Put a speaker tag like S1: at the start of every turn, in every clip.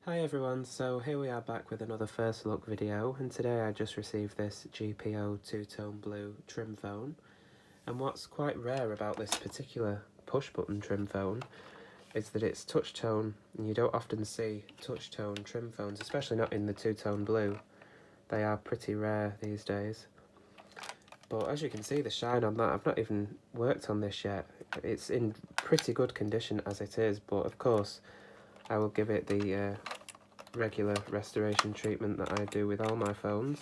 S1: Hi everyone, so here we are back with another first look video, and today I just received this GPO two-tone blue trim phone. And what's quite rare about this particular push button trim phone is that it's touch tone, and you don't often see touch tone trim phones, especially not in the two-tone blue. They are pretty rare these days. But as you can see, the shine on that, I've not even worked on this yet. It's in pretty good condition as it is, but of course I will give it the regular restoration treatment that I do with all my phones.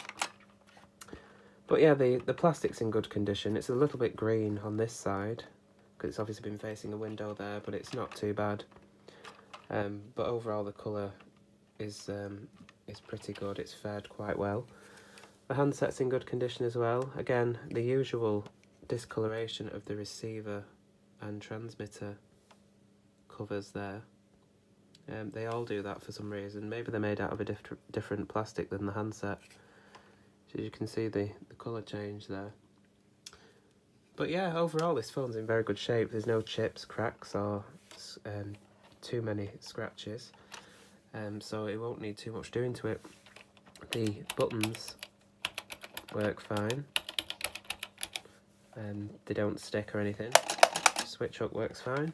S1: But yeah, the plastic's in good condition. It's a little bit green on this side because it's obviously been facing a window there, but it's not too bad. But overall the colour is pretty good. It's fared quite well. The handset's in good condition as well. Again, the usual discoloration of the receiver and transmitter covers there. They all do that for some reason. Maybe they're made out of a different plastic than the handset. So you can see the colour change there. But yeah, overall this phone's in very good shape. There's no chips, cracks or too many scratches. So it won't need too much doing to it. The buttons work fine. They don't stick or anything. Switch hook works fine.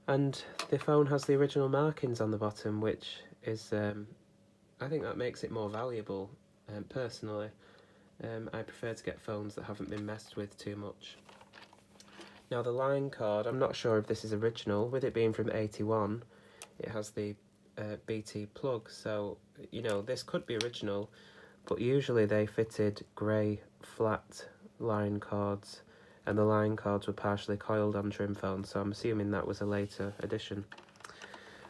S1: And the phone has the original markings on the bottom, which is, I think that makes it more valuable, personally. I prefer to get phones that haven't been messed with too much. Now the line card, I'm not sure if this is original. With it being from 81, it has the BT plug, so, you know, this could be original, but usually they fitted grey flat line cards, and the line cards were partially coiled on Trimphone, so I'm assuming that was a later addition.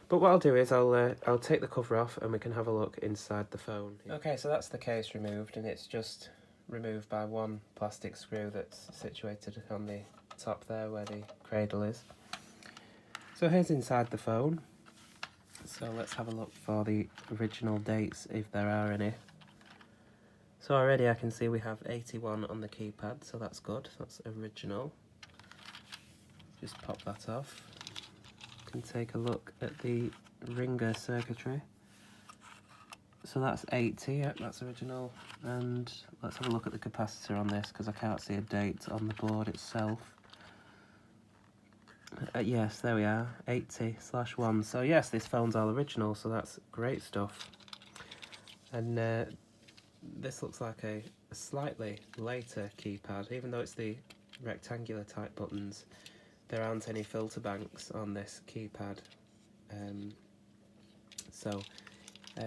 S1: But what I'll do is I'll take the cover off and we can have a look inside the phone. Okay, so that's the case removed, and it's just removed by one plastic screw that's situated on the top there where the cradle is. So here's inside the phone. So let's have a look for the original dates, if there are any. So already I can see we have 81 on the keypad, so that's good, that's original. Just pop that off. Can take a look at the ringer circuitry. So that's 80, yep, that's original. And let's have a look at the capacitor on this, because I can't see a date on the board itself. Yes, there we are, 80/1. So yes, this phone's all original, so that's great stuff. And this looks like a slightly later keypad, even though it's the rectangular type buttons. There aren't any filter banks on this keypad,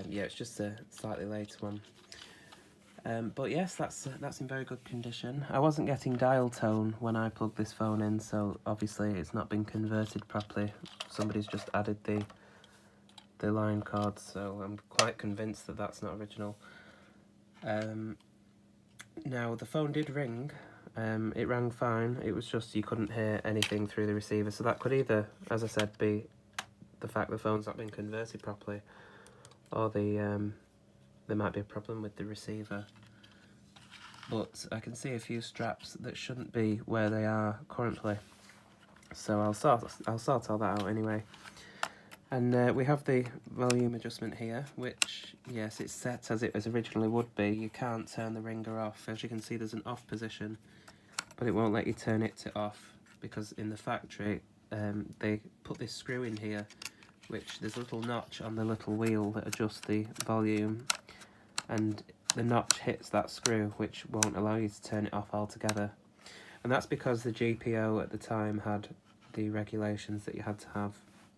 S1: yeah, it's just a slightly later one. But yes, that's in very good condition. I wasn't getting dial tone when I plugged this phone in, so obviously it's not been converted properly. Somebody's just added the line cards, so I'm quite convinced that that's not original. Now the phone did ring. It rang fine. It was just you couldn't hear anything through the receiver, so that could either, as I said, be the fact the phone's not been converted properly, or there might be a problem with the receiver. But I can see a few straps that shouldn't be where they are currently, so I'll sort all that out anyway. And we have the volume adjustment here, which, yes, it's set as it originally would be. You can't turn the ringer off. As you can see, there's an off position, but it won't let you turn it to off, because in the factory they put this screw in here, which there's a little notch on the little wheel that adjusts the volume, and the notch hits that screw, which won't allow you to turn it off altogether. And that's because the GPO at the time had the regulations that you had to have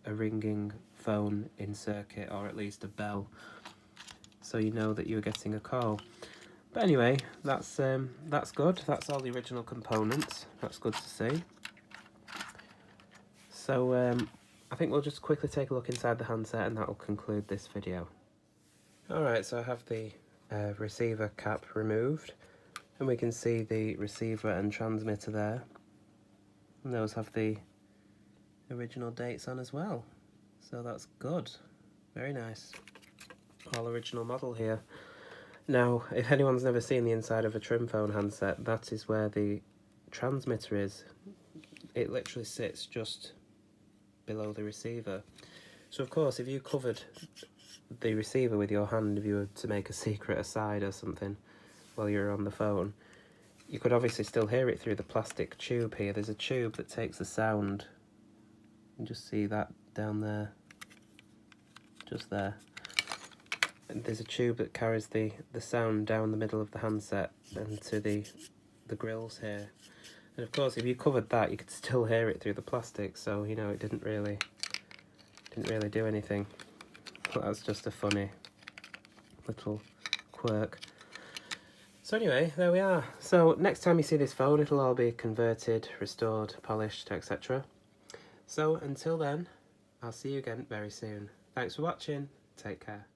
S1: a ringing phone in circuit, or at least a bell, so you know that you're getting a call. But anyway, that's good. That's all the original components. That's good to see. So I think we'll just quickly take a look inside the handset, and that will conclude this video. Alright, so I have the receiver cap removed, and we can see the receiver and transmitter there, and those have the original dates on as well, so that's good. Very nice. All original model here. Now, if anyone's never seen the inside of a Trimphone handset, that is where the transmitter is. It literally sits just below the receiver. So of course, if you covered the receiver with your hand, if you were to make a secret aside or something while you're on the phone, you could obviously still hear it through the plastic tube here. There's a tube that takes the sound. You can just see that down there, just there. And there's a tube that carries the sound down the middle of the handset and to the grills here. And of course, if you covered that, you could still hear it through the plastic. So you know, it didn't really do anything. But that's just a funny little quirk. So anyway, there we are. So next time you see this phone, it'll all be converted, restored, polished, etc. So until then, I'll see you again very soon. Thanks for watching. Take care.